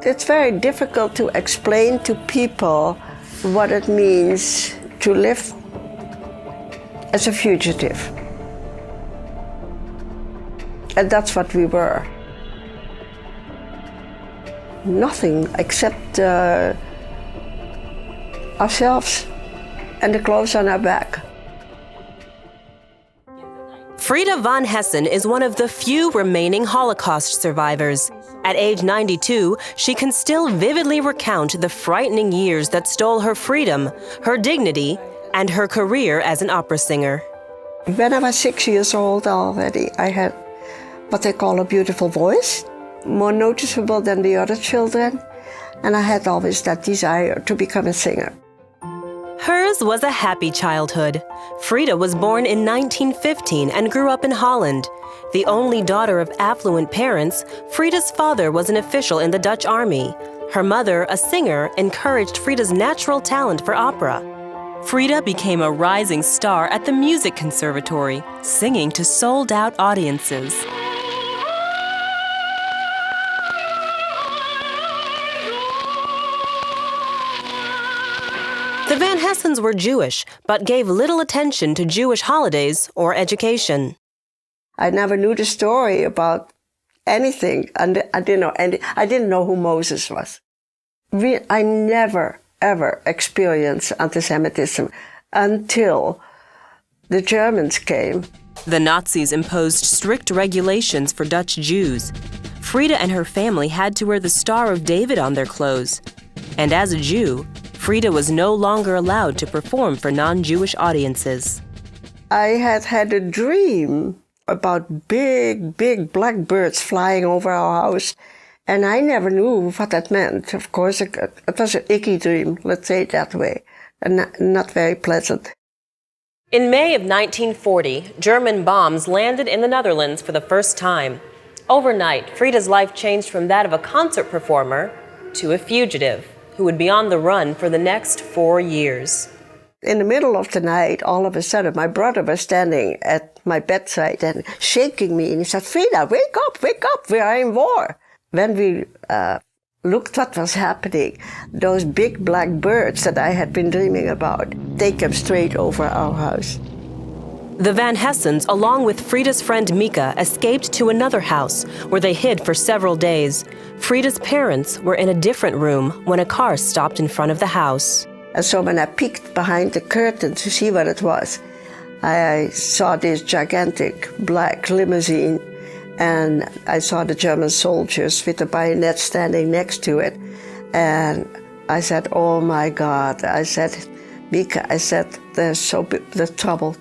It's very difficult to explain to people what it means to live as a fugitive. And that's what we were. Nothing except ourselves and the clothes on our back. Frieda von Hessen is one of the few remaining Holocaust survivors. At age 92, she can still vividly recount the frightening years that stole her freedom, her dignity, and her career as an opera singer. When I was 6 years old already, I had what they call a beautiful voice, more noticeable than the other children, and I had always that desire to become a singer. Hers was a happy childhood. Frieda was born in 1915 and grew up in Holland. The only daughter of affluent parents, Frieda's father was an official in the Dutch army. Her mother, a singer, encouraged Frieda's natural talent for opera. Frieda became a rising star at the music conservatory, singing to sold-out audiences. The Van Hessens were Jewish, but gave little attention to Jewish holidays or education. I never knew the story about anything, and I didn't know who Moses was. I never, ever experienced anti-Semitism until the Germans came. The Nazis imposed strict regulations for Dutch Jews. Frieda and her family had to wear the Star of David on their clothes. And as a Jew, Frieda was no longer allowed to perform for non-Jewish audiences. I had a dream about big, big black birds flying over our house, and I never knew what that meant. Of course, it was an icky dream, let's say it that way, and not very pleasant. In May of 1940, German bombs landed in the Netherlands for the first time. Overnight, Frieda's life changed from that of a concert performer to a fugitive who would be on the run for the next 4 years. In the middle of the night, all of a sudden, my brother was standing at my bedside and shaking me, and he said, "Frieda, wake up, we are in war." When we looked what was happening, those big black birds that I had been dreaming about, they came straight over our house. The Van Hessens, along with Frieda's friend Mika, escaped to another house where they hid for several days. Frieda's parents were in a different room when a car stopped in front of the house. And so when I peeked behind the curtain to see what it was, I saw this gigantic black limousine, and I saw the German soldiers with the bayonet standing next to it. And I said, "Oh my God," I said, "Mika," I said, there's trouble,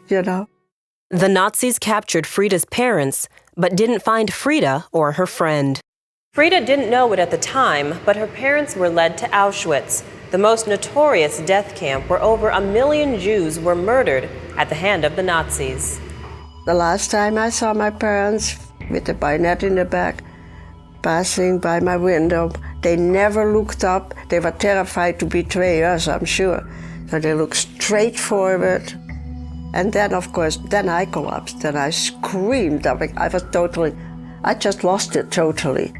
you know. The Nazis captured Frieda's parents, but didn't find Frieda or her friend. Frieda didn't know it at the time, but her parents were led to Auschwitz, the most notorious death camp where over 1 million Jews were murdered at the hand of the Nazis. The last time I saw my parents with the bayonet in the back, passing by my window, they never looked up. They were terrified to betray us, I'm sure. So they looked straight forward. And then, of course, then I collapsed and I screamed. I just lost it totally.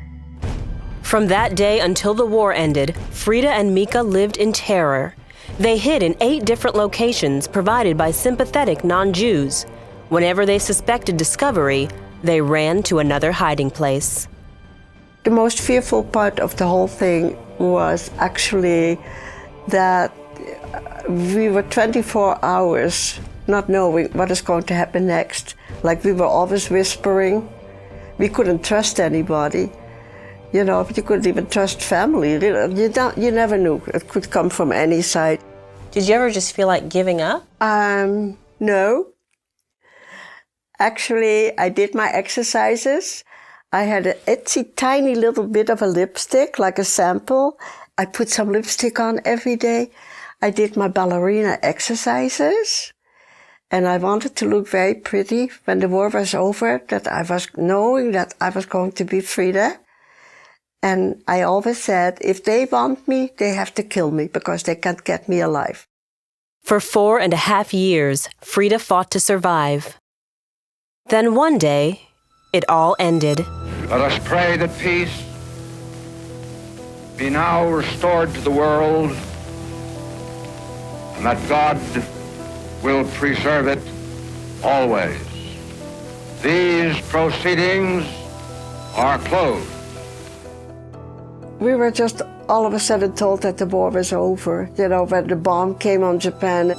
From that day until the war ended, Frieda and Mika lived in terror. They hid in 8 different locations provided by sympathetic non-Jews. Whenever they suspected discovery, they ran to another hiding place. The most fearful part of the whole thing was actually that we were 24 hours not knowing what is going to happen next. Like we were always whispering. We couldn't trust anybody. You know, you couldn't even trust family. You never knew. It could come from any side. Did you ever just feel like giving up? No. Actually, I did my exercises. I had an itsy tiny little bit of a lipstick, like a sample. I put some lipstick on every day. I did my ballerina exercises. And I wanted to look very pretty when the war was over, that I was knowing that I was going to be Frieda. And I always said, if they want me, they have to kill me because they can't get me alive. For 4.5 years, Frieda fought to survive. Then one day, it all ended. Let us pray that peace be now restored to the world, and that God will preserve it always. These proceedings are closed. We were just all of a sudden told that the war was over, you know, when the bomb came on Japan.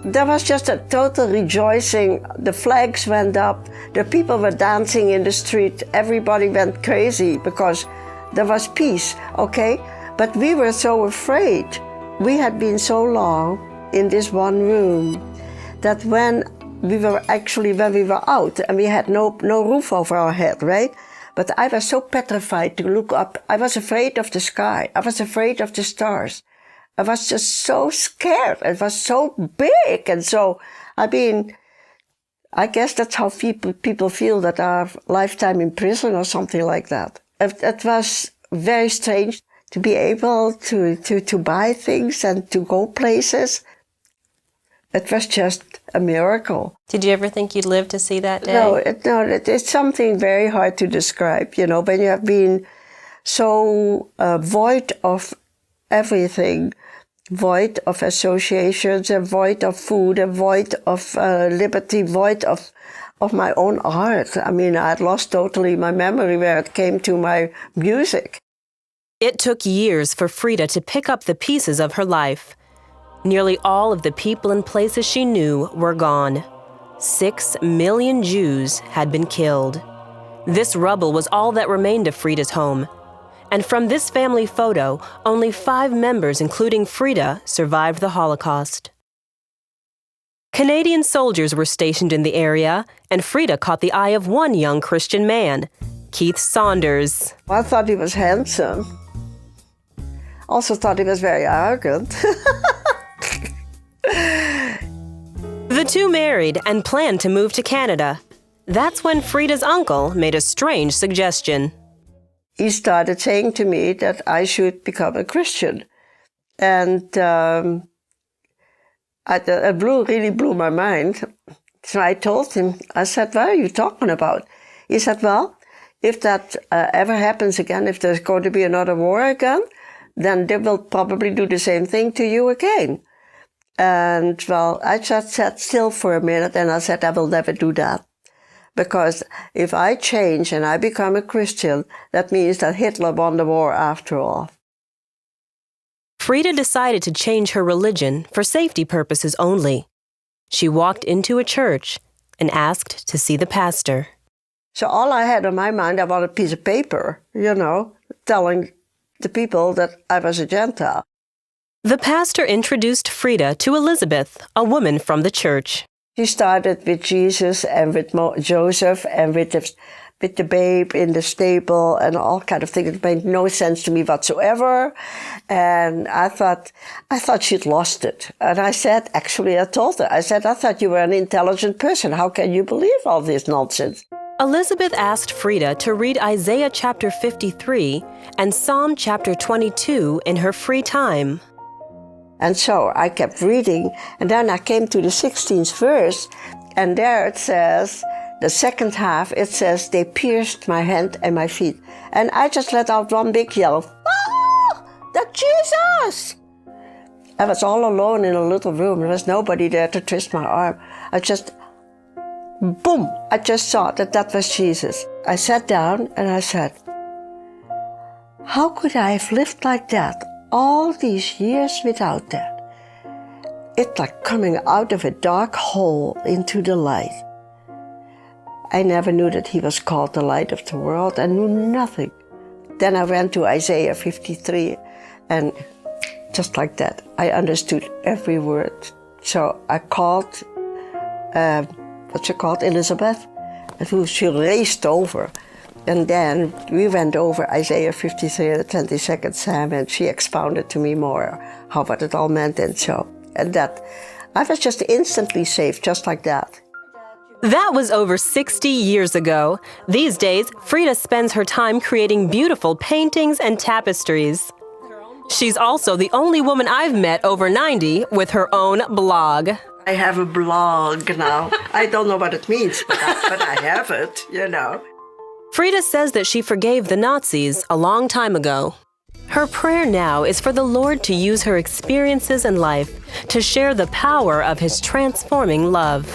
There was just a total rejoicing. The flags went up, the people were dancing in the street, everybody went crazy because there was peace, okay? But we were so afraid. We had been so long in this one room that when we were out and we had no roof over our head, right? But I was so petrified to look up. I was afraid of the sky. I was afraid of the stars. I was just so scared. It was so big. And so, I mean, I guess that's how people feel that are lifetime in prison or something like that. It was very strange to be able to buy things and to go places. It was just a miracle. Did you ever think you'd live to see that day? No, it's something very hard to describe, you know, when you have been so void of everything, void of associations, and void of food, and void of liberty, void of my own art. I mean, I had lost totally my memory where it came to my music. It took years for Frieda to pick up the pieces of her life. Nearly all of the people and places she knew were gone. 6 million Jews had been killed. This rubble was all that remained of Frieda's home. And from this family photo, only 5 members, including Frieda, survived the Holocaust. Canadian soldiers were stationed in the area, and Frieda caught the eye of one young Christian man, Keith Saunders. I thought he was handsome. Also thought he was very arrogant. The two married and planned to move to Canada. That's when Frieda's uncle made a strange suggestion. He started saying to me that I should become a Christian. And it really blew my mind. So I told him, I said, what are you talking about? He said, well, if that ever happens again, if there's going to be another war again, then they will probably do the same thing to you again. And, well, I just sat still for a minute and I said, I will never do that. Because if I change and I become a Christian, that means that Hitler won the war after all. Frieda decided to change her religion for safety purposes only. She walked into a church and asked to see the pastor. So all I had on my mind, I wanted a piece of paper, you know, telling the people that I was a Gentile. The pastor introduced Frieda to Elizabeth, a woman from the church. She started with Jesus and with Joseph and with the babe in the stable and all kind of things. It made no sense to me whatsoever. And I thought she'd lost it. And I said, actually, I told her, I said, I thought you were an intelligent person. How can you believe all this nonsense? Elizabeth asked Frieda to read Isaiah chapter 53 and Psalm chapter 22 in her free time. And so I kept reading, and then I came to the 16th verse, and there it says, the second half, it says, they pierced my hand and my feet. And I just let out one big yell, ah, that's Jesus! I was all alone in a little room. There was nobody there to twist my arm. I just saw that was Jesus. I sat down and I said, how could I have lived like that all these years without that? It's like coming out of a dark hole into the light. I never knew that he was called the light of the world. I knew nothing. Then I went to Isaiah 53, and just like that, I understood every word. So I called, Elizabeth, and she raced over. And then we went over Isaiah 53 at the 22nd Psalm, and she expounded to me more what it all meant and so. And that, I was just instantly saved, just like that. That was over 60 years ago. These days, Frieda spends her time creating beautiful paintings and tapestries. She's also the only woman I've met over 90 with her own blog. I have a blog now. I don't know what it means, but I have it, you know. Frieda says that she forgave the Nazis a long time ago. Her prayer now is for the Lord to use her experiences in life to share the power of His transforming love.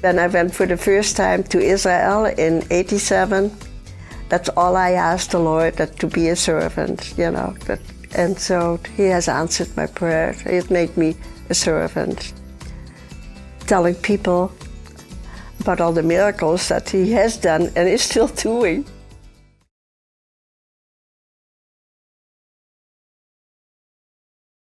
When I went for the first time to Israel in '87, that's all I asked the Lord, that to be a servant, you know. And so He has answered my prayer. He has made me a servant, telling people about all the miracles that He has done and is still doing.